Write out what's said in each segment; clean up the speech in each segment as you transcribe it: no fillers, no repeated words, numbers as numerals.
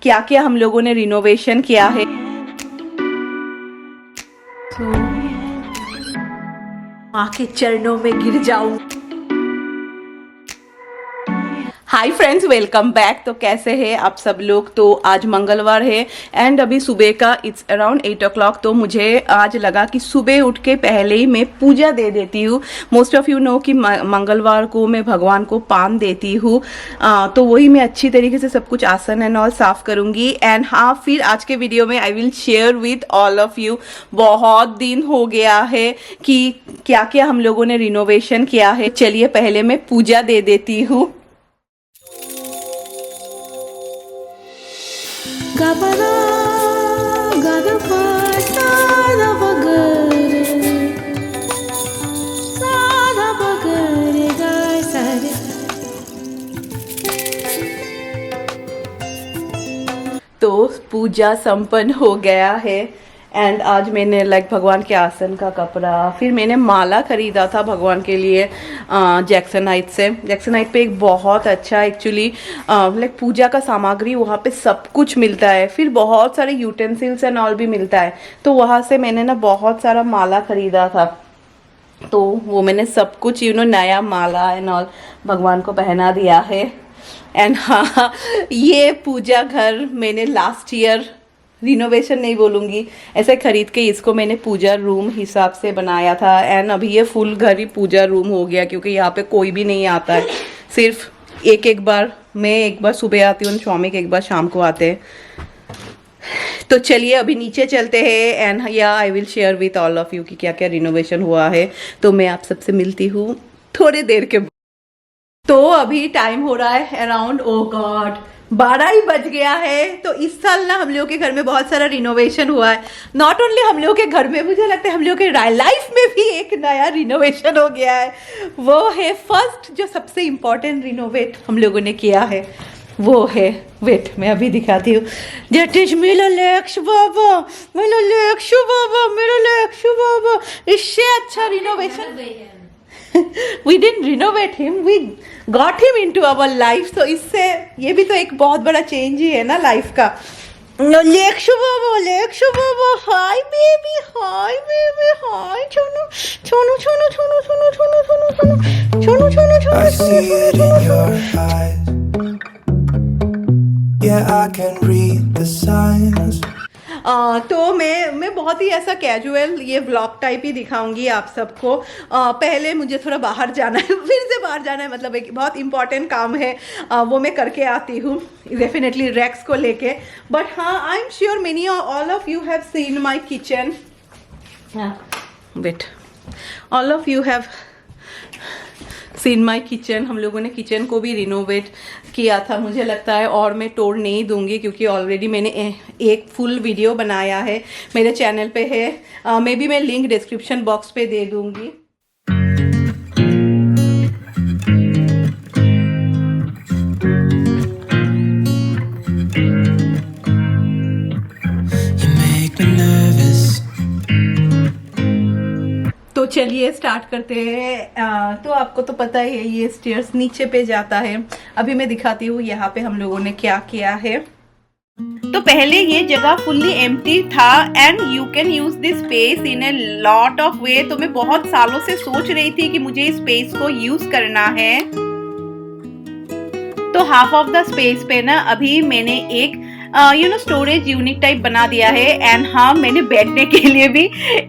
क्या क्या हम लोगों ने रिनोवेशन किया है। तो माँ के चरणों में गिर जाऊं। Hi friends, welcome back. तो कैसे हैं आप सब लोग। तो आज मंगलवार है एंड अभी सुबह का इट्स अराउंड 8 o'clock। तो मुझे आज लगा कि सुबह उठ के पहले ही मैं पूजा दे देती हूँ। मोस्ट ऑफ यू नो कि मंगलवार को मैं भगवान को पान देती हूँ। तो वही मैं अच्छी तरीके से सब कुछ आसन एंड ऑल साफ करूँगी। एंड हाँ, फिर आज के वीडियो में I will share with all of you. बहुत दिन हो गया है कि क्या क्या हम लोगों ने रिनोवेशन किया है। चलिए पहले मैं पूजा दे देती हूँ। Gabara, gadapa, sada bagare, ga sare. तो पूजा संपन्न हो गया है एंड आज मैंने भगवान के आसन का कपड़ा, फिर मैंने माला खरीदा था भगवान के लिए जैक्सनाइट से। जैक्सनाइट पे एक बहुत अच्छा एक्चुअली पूजा का सामग्री वहाँ पे सब कुछ मिलता है। फिर बहुत सारे यूटेंसिल्स एंड ऑल भी मिलता है। तो वहाँ से मैंने ना बहुत सारा माला खरीदा था। तो वो मैंने सब कुछ नया माला एंड ऑल भगवान को पहना दिया है। एंड हाँ, ये पूजा घर मैंने लास्ट ईयर रिनोवेशन नहीं बोलूँगी, ऐसे खरीद के इसको मैंने पूजा रूम हिसाब से बनाया था। एंड अभी ये फुल घर ही पूजा रूम हो गया क्योंकि यहाँ पे कोई भी नहीं आता है। सिर्फ एक बार मैं एक बार सुबह आती हूँ, स्वामी एक बार शाम को आते हैं। तो चलिए अभी नीचे चलते हैं एंड या I will share with all of you कि क्या क्या रिनोवेशन हुआ है। तो मैं आप सबसे मिलती हूँ थोड़ी देर के। तो अभी टाइम हो रहा है अराउंड 12 ही बज गया है। तो इस साल ना हम लोगों के घर में बहुत सारा रिनोवेशन हुआ है। नॉट ओनली हम लोगों के घर में, मुझे लगता है हम लोगों के लाइफ में भी एक नया रिनोवेशन हो गया है। वो है फर्स्ट जो सबसे इम्पोर्टेंट रिनोवेट हम लोगों ने किया है, वो है, वेट मैं अभी दिखाती हूँ। दैट इज मेरा लक्ष्य बाबा, मेरा लक्ष्य बाबा, मेरा लक्ष्य बाबा। इससे अच्छा renovation we didn't renovate him, we got him into our life। तो इससे ये भी तो एक बहुत बड़ा चेंज ही है ना लाइफ का। लेक्शु बाबा, hi baby, hi baby, hi छोनू छोनू छोनू छोनू छोनू छोनू छोनू छोनू छोनू छोनू। I see it in your eyes, yeah I can read the signs। तो मैं बहुत ही ऐसा कैजुअल ये व्लॉग टाइप ही दिखाऊंगी आप सबको। पहले मुझे थोड़ा बाहर जाना है, फिर से बाहर जाना है, मतलब एक बहुत इंपॉर्टेंट काम है, वो मैं करके आती हूँ डेफिनेटली रैक्स को लेके। बट हाँ, I am sure many all of you have seen my kitchen. Wait, all of you have seen my kitchen. हम लोगों ने किचन को भी रिनोवेट किया था मुझे लगता है, और मैं तोड़ नहीं दूंगी क्योंकि ऑलरेडी मैंने एक फुल वीडियो बनाया है, मेरे चैनल पे है। मे बी मैं लिंक डिस्क्रिप्शन बॉक्स पे दे दूंगी। तो चलिए स्टार्ट करते हैं। तो आपको तो पता ही है ये स्टेयर्स नीचे पे जाता है। अभी मैं दिखाती हूँ यहाँ पे हम लोगों ने क्या किया है। तो पहले ये जगह फुल्ली एम्प्टी था and you can use this space in A lot of वे। तो मैं बहुत सालों से सोच रही थी कि मुझे इस स्पेस को यूज करना है। तो हाफ ऑफ द स्पेस पे ना अभी मैंने एक स्टोरेज यूनिट टाइप बना दिया है। एंड हाँ, मैंने बैठने के लिए भी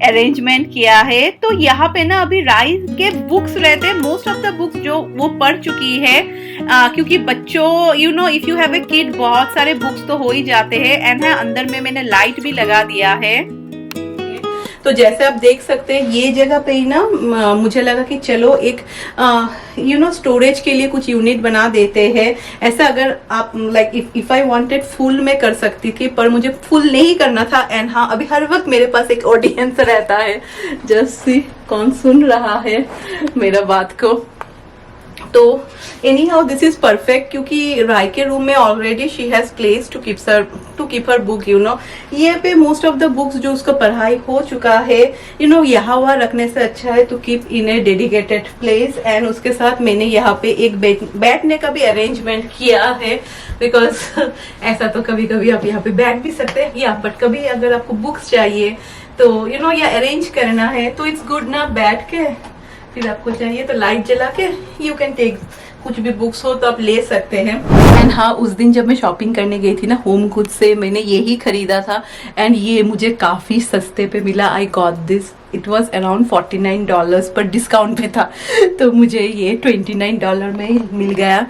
अरेंजमेंट किया है। तो यहाँ पे ना अभी राइज के बुक्स रहते हैं, मोस्ट ऑफ द बुक्स जो वो पढ़ चुकी है। क्योंकि बच्चों if you have a kid, बहुत सारे बुक्स तो हो ही जाते हैं। एंड अंदर में मैंने लाइट भी लगा दिया है। तो जैसे आप देख सकते हैं ये जगह पे ही ना मुझे लगा कि चलो एक स्टोरेज के लिए कुछ यूनिट बना देते हैं। ऐसा अगर आप इफ आई वांटेड फुल में कर सकती थी, पर मुझे फुल नहीं करना था। एंड हाँ, अभी हर वक्त मेरे पास एक ऑडियंस रहता है। जस्ट सी कौन सुन रहा है मेरा बात को। तो anyhow this is perfect, क्योंकि राय के रूम में already she has place to keep her book, you know. ये पे मोस्ट ऑफ द बुक्स जो उसका पढ़ाई हो चुका है, यू नो, यहाँ वहाँ रखने से अच्छा है to keep in a dedicated place. And उसके साथ मैंने यहाँ पे एक बैठने का भी अरेंजमेंट किया है, बिकॉज ऐसा तो कभी कभी आप यहाँ पे बैठ भी सकते हैं, या बट कभी अगर आपको बुक्स चाहिए तो यू नो, या अरेंज करना है तो इट्स गुड ना बैठ के, फिर आपको चाहिए तो लाइट जला के यू कैन टेक, कुछ भी बुक्स हो तो आप ले सकते हैं। एंड हाँ, उस दिन जब मैं शॉपिंग करने गई थी ना होम गुड से, मैंने यही खरीदा था एंड ये मुझे काफ़ी सस्ते पे मिला। I got this, it was around $49 पर डिस्काउंट पे था, तो मुझे ये $29 में मिल गया।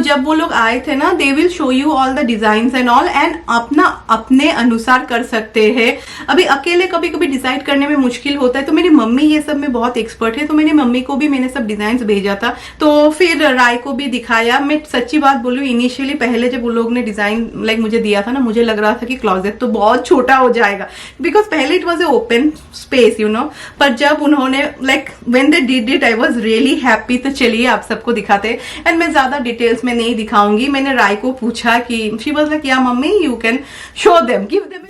जब वो लोग आए थे ना, they will show you all the design and all, and अपना अपने अनुसार कर सकते हैं। अभी अकेले कभी कभी डिसाइड करने में मुश्किल होता है, तो मेरी मम्मी ये सब में बहुत एक्सपर्ट है, तो मेरी मम्मी को भी मैंने सब डिजाइन भेजा था, तो फिर राय को भी दिखाया। मैं सच्ची बात बोलूं, इनिशियली पहले जब वो लोग ने डिजाइन लाइक मुझे दिया था ना, मुझे लग रहा था कि क्लोजेट तो बहुत छोटा हो जाएगा, बिकॉज पहले it was a open space, you know. पर जब उन्होंने like when they did it, I was really happy. तो चलिए आप सबको दिखाते हैं, एंड मैं ज्यादा डिटेल्स में नहीं दिखाऊंगी। मैंने राय को पूछा कि शी वाज लाइक, या mummy you can show them, give them.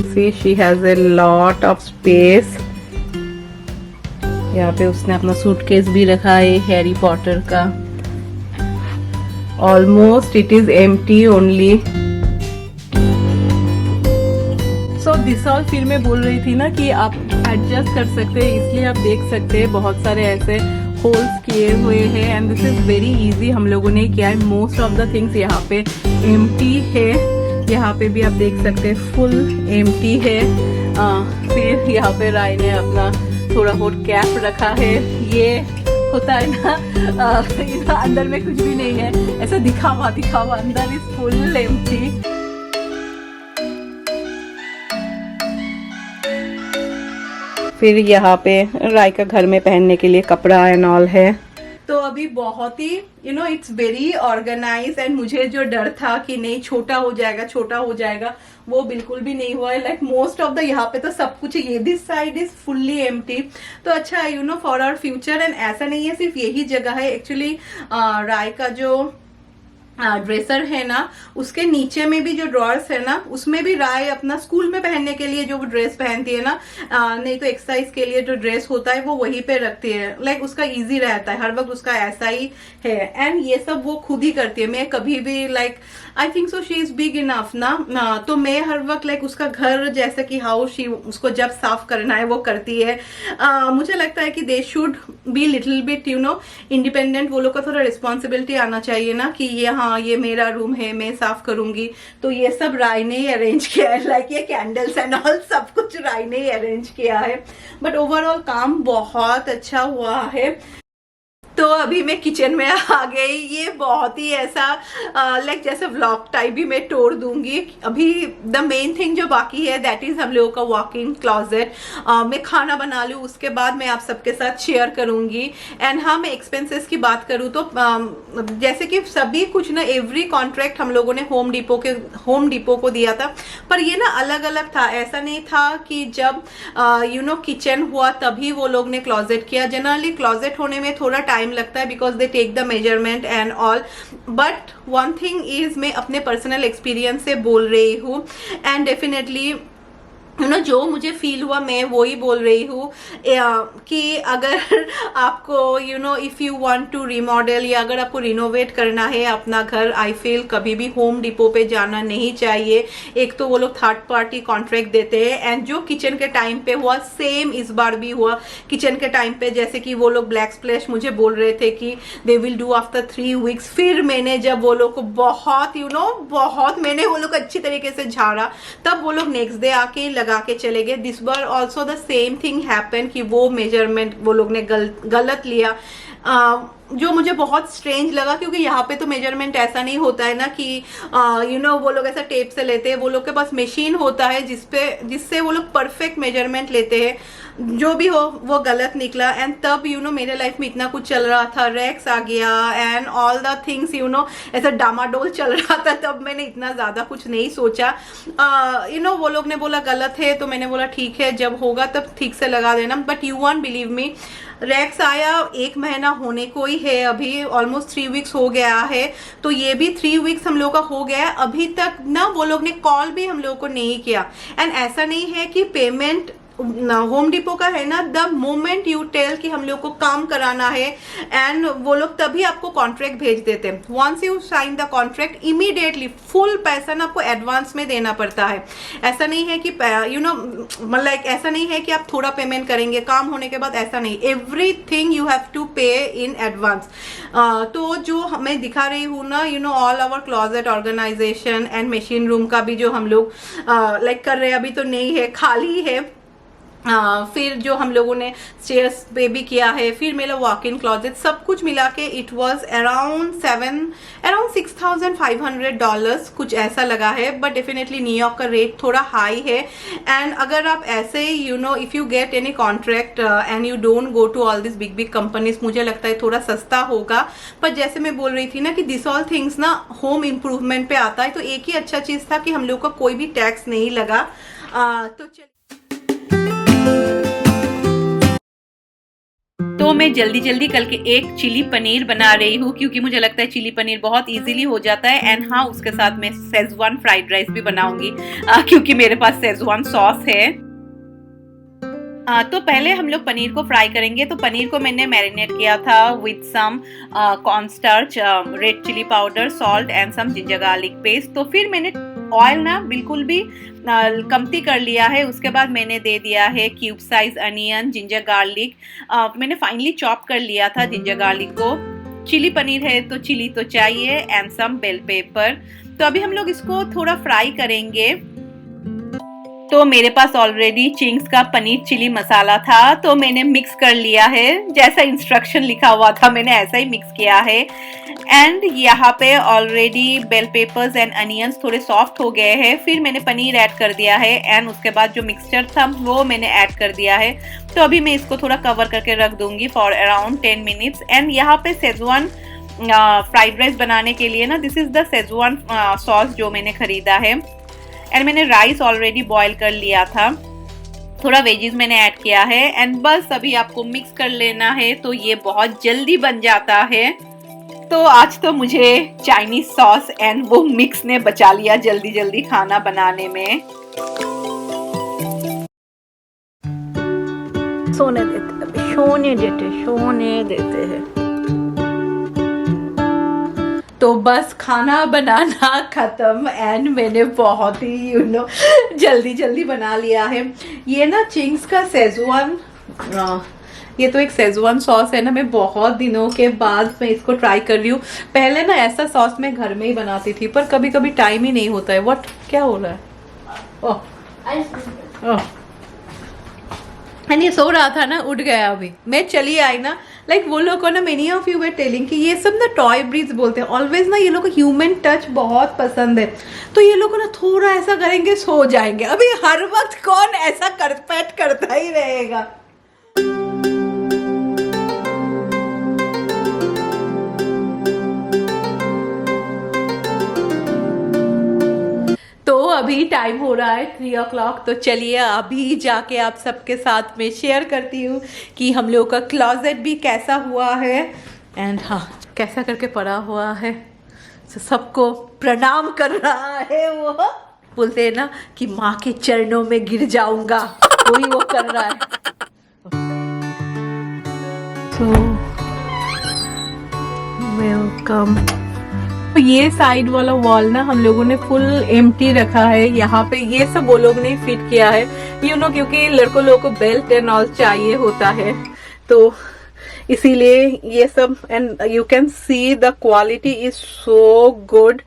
See she has a lot of space. यहाँ पे उसने अपना सूटकेस भी रखा है हैरी पॉटर का। Almost it is empty only. So this all, फिर मैं बोल रही थी ना कि आप एडजस्ट कर सकते हैं, इसलिए आप देख सकते हैं बहुत सारे ऐसे होल्स किए हुए हैं, and this is very easy, हम लोगों ने किया है। मोस्ट ऑफ द थिंग्स यहाँ पे एम्प्टी है, यहाँ पे भी आप देख सकते हैं फुल एम्प्टी है। फिर यहाँ पे राय ने अपना थोड़ा बहुत कैप रखा है। ये होता है ना, अंदर में कुछ भी नहीं है, ऐसा दिखावा, अंदर इज फुल एम्प्टी। फिर यहाँ पे राय का घर में पहनने के लिए कपड़ा एंड ऑल है। तो अभी बहुत ही you know, it's very organise, and मुझे जो डर था कि नहीं छोटा हो जाएगा, वो बिल्कुल भी नहीं हुआ है। लाइक मोस्ट ऑफ द यहाँ पे तो सब कुछ, ये this side is fully empty. तो अच्छा है, you know, for our future. And ऐसा नहीं है सिर्फ यही जगह है, एक्चुअली राय का जो ड्रेसर है ना, उसके नीचे में भी जो ड्रॉर्स है ना, उसमें भी राय अपना स्कूल में पहनने के लिए जो ड्रेस पहनती है ना, नहीं तो एक्सरसाइज के लिए जो ड्रेस होता है वो वहीं पे रखती है। लाइक उसका इजी रहता है, हर वक्त उसका ऐसा ही है। एंड ये सब वो खुद ही करती है। मैं कभी भी like I think so she is big enough ना, तो मैं हर वक्त लाइक उसका घर जैसे कि हाउस, शी उसको जब साफ करना है वो करती है। मुझे लगता है कि they should be little bit you know independent. वो लोग का थोड़ा रिस्पॉन्सिबिलिटी आना चाहिए ना, कि ये हाँ ये मेरा रूम है, मैं साफ करूंगी। तो ये सब राय ने ही अरेंज किया है, लाइक ये कैंडल्स एंड ऑल सब कुछ राय ने ही अरेंज किया है। बट ओवरऑल काम बहुत अच्छा हुआ है। तो अभी मैं किचन में आ गई। ये बहुत ही ऐसा लाइक जैसे व्लॉग टाइप भी मैं तोड़ दूंगी। अभी द मेन थिंग जो बाकी है दैट इज हम लोगों का वॉक इन क्लॉजेट। मैं खाना बना लूँ उसके बाद मैं आप सबके साथ शेयर करूंगी। एंड हाँ, मैं एक्सपेंसेस की बात करूँ तो जैसे कि सभी कुछ ना, एवरी कॉन्ट्रैक्ट हम लोगों ने होम डिपो को दिया था, पर ये ना अलग अलग था। ऐसा नहीं था कि जब यू नो किचन हुआ तभी वो लोग ने क्लॉजेट किया। जनरली क्लॉजेट होने में थोड़ा टाइम लगता है because they take the measurement and all. But one thing is, मैं अपने पर्सनल एक्सपीरियंस से बोल रही हूँ, एंड डेफिनेटली यू नो जो मुझे फील हुआ मैं वो ही बोल रही हूँ कि अगर आपको you know if you want to remodel या अगर आपको रिनोवेट करना है अपना घर, आई फील कभी भी होम डिपो पे जाना नहीं चाहिए। एक तो वो लोग थर्ड पार्टी कॉन्ट्रैक्ट देते हैं, एंड जो किचन के टाइम पे हुआ सेम इस बार भी हुआ। किचन के टाइम पे जैसे कि वो लोग ब्लैक स्प्लैश मुझे बोल रहे थे कि they will do after 3 weeks. फिर मैंने जब वो लोग को बहुत यू नो मैंने वो लोग अच्छी तरीके से झाड़ा, तब वो लोग नेक्स्ट डे आके लगा के चले गए। This bar also the same thing happen कि वो मेजरमेंट वो लोग ने गलत लिया, जो मुझे बहुत स्ट्रेंज लगा, क्योंकि यहाँ पे तो मेजरमेंट ऐसा नहीं होता है ना कि यू नो वो लोग ऐसा टेप से लेते हैं। वो लोग के पास मशीन होता है जिससे वो लोग परफेक्ट मेजरमेंट लेते हैं। जो भी हो वो गलत निकला। एंड तब मेरे लाइफ में इतना कुछ चल रहा था, रैक्स आ गया एंड ऑल द थिंग्स ऐसा डामाडोल चल रहा था, तब मैंने इतना ज़्यादा कुछ नहीं सोचा। वो लोग ने बोला गलत है, तो मैंने बोला ठीक है, जब होगा तब ठीक से लगा देना। But you won't believe me, racks आया 1 महीना होने को ही है, अभी ऑलमोस्ट 3 वीक्स हो गया है। तो ये भी 3 वीक्स हम लोग का हो गया है, अभी तक ना वो लोग ने कॉल भी हम लोग को नहीं किया। एंड ऐसा नहीं है कि पेमेंट होम डिपो का है ना, द मोमेंट यू टेल कि हम लोग को काम कराना है एंड वो लोग तभी आपको कॉन्ट्रैक्ट भेज देते हैं। Once you sign the contract immediately full पैसा ना आपको एडवांस में देना पड़ता है। ऐसा नहीं है कि मतलब ऐसा नहीं है कि आप थोड़ा पेमेंट करेंगे काम होने के बाद, ऐसा नहीं, एवरीथिंग यू हैव टू पे इन एडवांस। तो जो मैं दिखा रही हूँ ना all our closet organisation and machine room का भी जो हम लोग लाइक कर रहे हैं, अभी तो नहीं है, खाली है। फिर जो हम लोगों ने स्टेयर्स पे भी किया है, फिर मेरा वॉक इन क्लॉजेट, सब कुछ मिला के इट वॉज अराउंड $6,500 कुछ ऐसा लगा है। बट डेफिनेटली न्यूयॉर्क का रेट थोड़ा हाई है। एंड अगर आप ऐसे if you get any contract and you don't go to all this big big companies, मुझे लगता है थोड़ा सस्ता होगा। पर जैसे मैं बोल रही थी ना कि दिस ऑल थिंग्स ना होम इम्प्रूवमेंट पे आता है, तो एक ही अच्छा चीज था कि हम लोग का कोई भी टैक्स नहीं लगा। तो मैं जल्दी जल्दी कल के एक चिली पनीर बना रही हूँ, क्योंकि मुझे लगता है चिली पनीर बहुत इजीली हो जाता है। एंड हाँ, उसके साथ मैं शेजवान फ्राइड राइस भी बनाऊंगी, क्योंकि मेरे पास शेजवान सॉस है। तो पहले हम लोग पनीर को फ्राई करेंगे। तो पनीर को मैंने मैरिनेट किया था with some cornstarch, red chilli powder, salt and some ginger garlic paste. तो फिर मैंने ऑयल ना बिल्कुल भी कमती कर लिया है। उसके बाद मैंने दे दिया है cube size onion, ginger garlic, मैंने फाइनली चॉप कर लिया था जिंजर गार्लिक को। चिली पनीर है तो चिली तो चाहिए एंड सम बेल पेपर। तो अभी हम लोग इसको थोड़ा फ्राई करेंगे। तो मेरे पास ऑलरेडी चिंग्स का पनीर चिली मसाला था, तो मैंने मिक्स कर लिया है, जैसा इंस्ट्रक्शन लिखा हुआ था मैंने ऐसा ही मिक्स किया है। एंड यहाँ पे already bell peppers and onions थोड़े सॉफ्ट हो गए हैं। फिर मैंने पनीर ऐड कर दिया है एंड उसके बाद जो मिक्सचर था वो मैंने ऐड कर दिया है। तो अभी मैं इसको थोड़ा कवर करके रख दूंगी फॉर अराउंड 10 मिनट्स। एंड यहाँ पे शेजवान फ्राइड राइस बनाने के लिए ना, this is the Schezwan sauce जो मैंने खरीदा है। एंड मैंने राइस ऑलरेडी बॉईल कर लिया था, थोड़ा वेजीज मैंने ऐड किया है। एंड बस अभी आपको मिक्स कर लेना है, तो ये बहुत जल्दी बन जाता है। तो आज तो मुझे चाइनीज सॉस एंड वो मिक्स ने बचा लिया जल्दी जल्दी खाना बनाने में। सोने देते हैं। तो बस खाना बनाना खत्म एंड मैंने बहुत ही जल्दी जल्दी बना लिया है। ये ना चिंग्स का शेजवान, ये तो एक शेजवान सॉस है ना, मैं बहुत दिनों के बाद मैं इसको ट्राई कर रही हूँ। पहले ना ऐसा सॉस मैं घर में ही बनाती थी, पर कभी कभी टाइम ही नहीं होता है। व्हाट, क्या हो रहा है? ओह ये सो रहा था ना, उठ गया। अभी मैं चली आई ना, लाइक वो लोग को ना, many of you were telling कि ये सब ना टॉय ब्रीड्स बोलते हैं ऑलवेज ना, ये लोग को ह्यूमन टच बहुत पसंद है। तो ये लोग को ना थोड़ा ऐसा करेंगे सो जाएंगे। अभी हर वक्त कौन ऐसा पैट करता ही रहेगा। तो अभी टाइम हो रहा है 3 o'clock। तो चलिए अभी जाके आप सबके साथ में शेयर करती हूँ कि हम लोग का क्लॉजेट भी कैसा हुआ है एंड हाँ कैसा करके पड़ा हुआ है। सबको प्रणाम कर रहा है। वो बोलते हैं ना कि माँ के चरणों में गिर जाऊंगा, वही वो कर रहा है। तो वेलकम। ये साइड वाला वॉल ना हम लोगों ने फुल एम्प्टी रखा है। यहाँ पे ये सब वो लोग ने फिट किया है, क्योंकि लड़कों लोगों को बेल्ट एंड ऑल चाहिए होता है, तो इसीलिए ये सब। And you can see the quality is so good.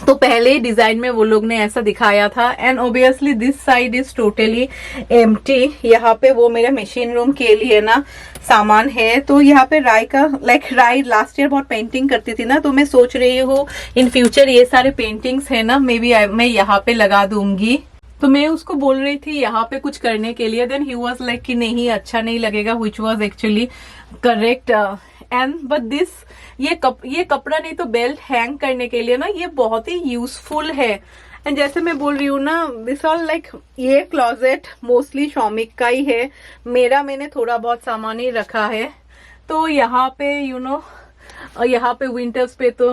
तो पहले डिजाइन में वो लोग ने ऐसा दिखाया था। And obviously this side is totally empty. यहाँ पे वो मेरे मशीन रूम के लिए ना सामान है। तो यहाँ पे राय का राय लास्ट ईयर बहुत पेंटिंग करती थी ना, तो मैं सोच रही हूँ इन फ्यूचर ये सारे पेंटिंग्स है ना, मे बी मैं यहाँ पे लगा दूंगी। तो मैं उसको बोल रही थी यहाँ पे कुछ करने के लिए, देन ही वाज लाइक कि नहीं अच्छा नहीं लगेगा, which was actually correct. And but this ये कपड़ा नहीं तो बेल्ट हैंग करने के लिए ना ये बहुत ही यूजफुल है। एंड जैसे मैं बोल रही हूँ ना, दिस ऑल लाइक ये क्लोजेट मोस्टली शॉमिक का ही है, मेरा मैंने थोड़ा बहुत सामान ही रखा है। तो यहाँ पे यहाँ पे विंटर्स पे तो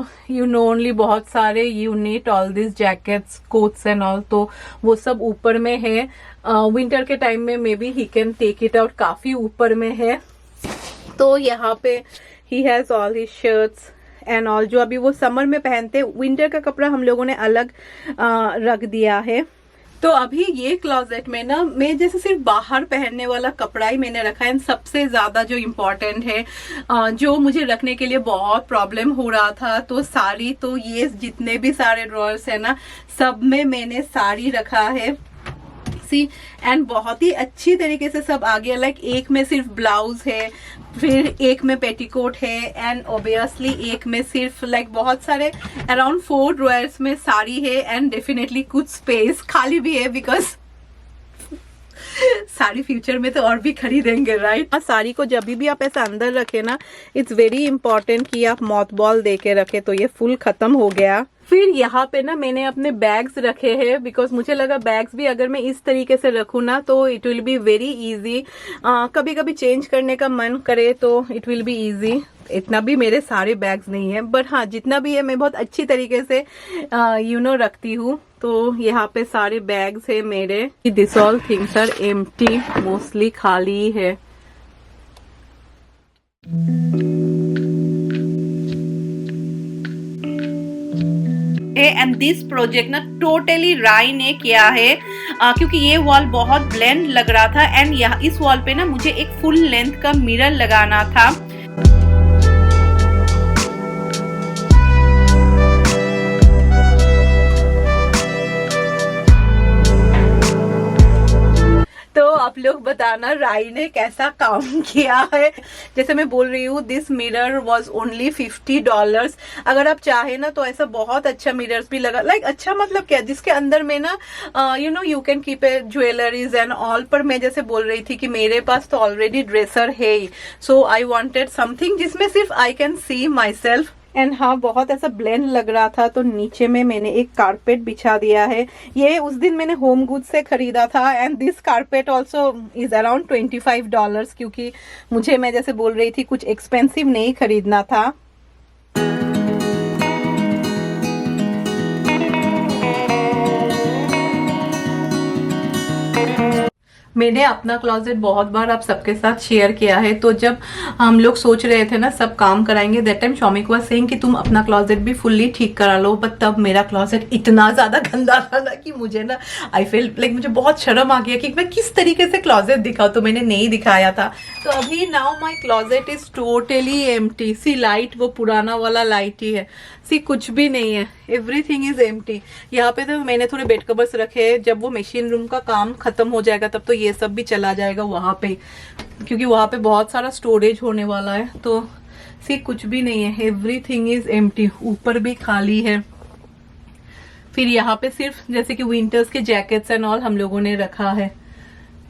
ओनली बहुत सारे you need all this jackets quotes and all, तो वो सब ऊपर में है। विंटर के टाइम में maybe he can take it out, काफी ऊपर में है। तो यहाँ पे ही has all his shirts and all, जो अभी वो समर में पहनते। विंटर का कपड़ा हम लोगों ने अलग रख दिया है। तो अभी ये क्लोजेट में ना मैं जैसे सिर्फ बाहर पहनने वाला कपड़ा ही मैंने रखा है। सबसे ज्यादा जो इम्पोर्टेंट है, जो मुझे रखने के लिए बहुत प्रॉब्लम हो रहा था, तो साड़ी, तो ये जितने भी सारे ड्रॉर्स है ना, सब में मैंने साड़ी रखा है सी। एंड बहुत ही अच्छी तरीके से सब आ गया। लाइक एक में सिर्फ ब्लाउज है, फिर एक में पेटीकोट है, एंड ऑब्वियसली एक में सिर्फ लाइक बहुत सारे अराउंड 4 ड्रॉयर्स में साड़ी है। एंड डेफिनेटली कुछ स्पेस खाली भी है, बिकॉज साड़ी फ्यूचर में तो और भी खरीदेंगे, राइट। साड़ी को जब भी आप ऐसा अंदर रखे ना, इट्स वेरी इंपॉर्टेंट कि आप मॉथ बॉल दे के रखे। तो ये फुल खत्म हो गया। फिर यहाँ पे ना मैंने अपने बैग्स रखे हैं, बिकॉज मुझे लगा बैग्स भी अगर मैं इस तरीके से रखूँ ना तो it will be very easy. कभी कभी चेंज करने का मन करे तो इट विल बी इजी। इतना भी मेरे सारे बैग्स नहीं है, बट हाँ जितना भी है मैं बहुत अच्छी तरीके से रखती हूँ। तो यहाँ पे सारे बैग्स है मेरे। This all things are empty, mostly खाली है। एंड दिस प्रोजेक्ट ना टोटली राय ने किया है, क्योंकि ये वॉल बहुत ब्लैंड लग रहा था। एंड यहाँ इस वॉल पे ना मुझे एक फुल लेंथ का मिरर लगाना था। तो आप लोग बताना राय ने कैसा काम किया है। जैसे मैं बोल रही हूँ, दिस मिरर वॉज ओनली $50। अगर आप चाहे ना तो ऐसा बहुत अच्छा मिरर्स भी लगा, लाइक अच्छा मतलब क्या, जिसके अंदर में ना you can keep a jewelleries and all. पर मैं जैसे बोल रही थी कि मेरे पास तो ऑलरेडी ड्रेसर है ही, सो आई वॉन्टेड समथिंग जिसमें सिर्फ I can see my self. And हाँ बहुत ऐसा ब्लेंड लग रहा था, तो नीचे में मैंने एक कारपेट बिछा दिया है। ये उस दिन मैंने होम गुड से खरीदा था। And this carpet also is around $25, क्योंकि मैं जैसे बोल रही थी कुछ एक्सपेंसिव नहीं खरीदना था। मैंने अपना क्लोजेट बहुत बार आप सबके साथ शेयर किया है। तो जब हम लोग सोच रहे थे ना सब काम कराएंगे, that time Shomik was saying कि तुम अपना क्लोजेट भी फुल्ली ठीक करा लो। बट तब मेरा क्लोजेट इतना ज्यादा गंदा था ना कि मुझे ना आई फील लाइक मुझे बहुत शर्म आ गया कि मैं किस तरीके से क्लोजेट दिखाऊं, तो मैंने नहीं दिखाया था। तो अभी now my closet is totally empty. See light वो पुराना वाला लाइट ही है, सी कुछ भी नहीं है, एवरीथिंग इज एम्प्टी। यहाँ पे तो मैंने थोड़े बेड कवर्स रखे हैं, जब वो मशीन रूम का काम खत्म हो जाएगा तब तो ये सब भी चला जाएगा वहां पे, क्योंकि वहां पे बहुत सारा स्टोरेज होने वाला है। तो सी कुछ भी नहीं है, एवरीथिंग इज एम्प्टी। ऊपर भी खाली है। फिर यहाँ पे सिर्फ जैसे कि विंटर्स के जैकेट्स एंड ऑल हम लोगों ने रखा है।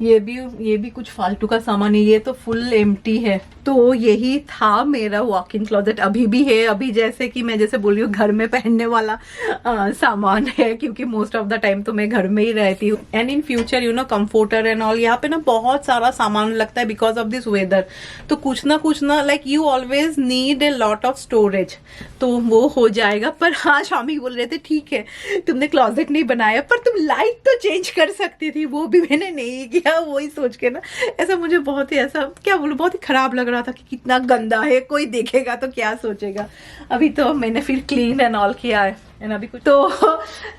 ये भी कुछ फालतू का सामान है, ये तो फुल एम्प्टी है। तो यही था मेरा वॉक इन क्लोजेट, अभी भी है। अभी जैसे कि मैं जैसे बोल रही हूँ घर में पहनने वाला सामान है, क्योंकि मोस्ट ऑफ द टाइम तो मैं घर में ही रहती हूँ। And in future comforter and all, यहाँ पे ना बहुत सारा सामान लगता है बिकॉज ऑफ दिस वेदर। तो कुछ ना like you always need a lot of storage, तो वो हो जाएगा। पर हाँ शामी बोल रहे थे ठीक है तुमने क्लोजेट नहीं बनाया, पर तुम लाइट तो चेंज कर सकती थी, वो भी मैंने नहीं किया। वही सोच के ना ऐसा मुझे बहुत ही ऐसा क्या बोलूं, बहुत ही खराब लग रहा था कि कितना गंदा है, कोई देखेगा तो क्या सोचेगा। अभी तो मैंने फिर क्लीन एंड ऑल किया है। एंड अभी कुछ तो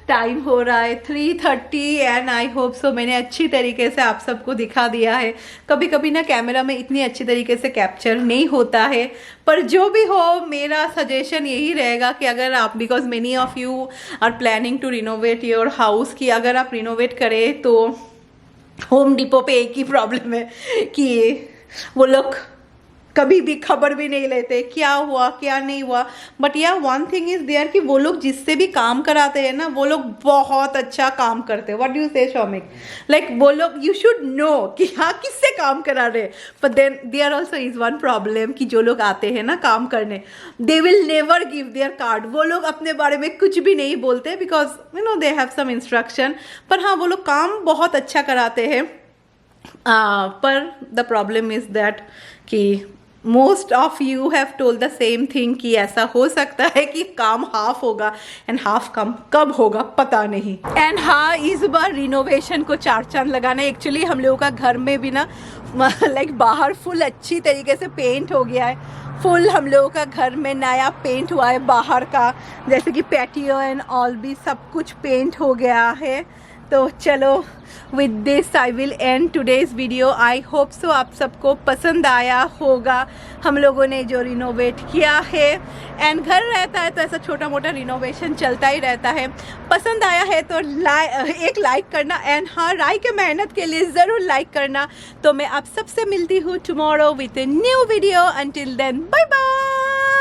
टाइम हो रहा है 3:30 एंड आई होप सो मैंने अच्छी तरीके से आप सबको दिखा दिया है। कभी कभी ना कैमरा में इतनी अच्छी तरीके से कैप्चर नहीं होता है, पर जो भी हो मेरा सजेशन यही रहेगा कि अगर आप, because many of you are planning to renovate your house, कि अगर आप रिनोवेट करें तो होम डिपो पे एक ही प्रॉब्लम है कि वो लोग कभी भी खबर भी नहीं लेते क्या हुआ क्या नहीं हुआ। बट या वन थिंग इज देयर कि वो लोग जिससे भी काम कराते हैं ना वो लोग बहुत अच्छा काम करते हैं। व्हाट डू यू से शौमिक? लाइक वो लोग यू शुड नो कि हाँ किससे काम करा रहे हैं। But then there also is one problem कि जो लोग आते हैं ना काम करने, they will never give their card. वो लोग अपने बारे में कुछ भी नहीं बोलते because you know they have some instruction. पर हाँ वो लोग काम बहुत अच्छा कराते हैं। पर द प्रॉब्लम इज दैट कि most of you have told the same thing कि ऐसा हो सकता है कि काम हाफ होगा एंड हाफ काम कब होगा पता नहीं। एंड हाँ इस बार रिनोवेशन को चार चांद लगाना। एक्चुअली हम लोगों का घर में भी ना लाइक बाहर फुल अच्छी तरीके से पेंट हो गया है। फुल हम लोगों का घर में नया पेंट हुआ है बाहर का, जैसे कि पैटियो एंड ऑल भी सब कुछ पेंट हो गया है। तो चलो with this I will and today's video. I hope so आप सबको पसंद आया होगा हम लोगों ने जो रिनोवेट किया है। एंड घर रहता है तो ऐसा छोटा मोटा रिनोवेशन चलता ही रहता है। पसंद आया है तो एक लाइक करना एंड हाँ राय के मेहनत के लिए ज़रूर लाइक करना। तो मैं आप सबसे मिलती हूँ tomorrow with a new video. Until then bye bye.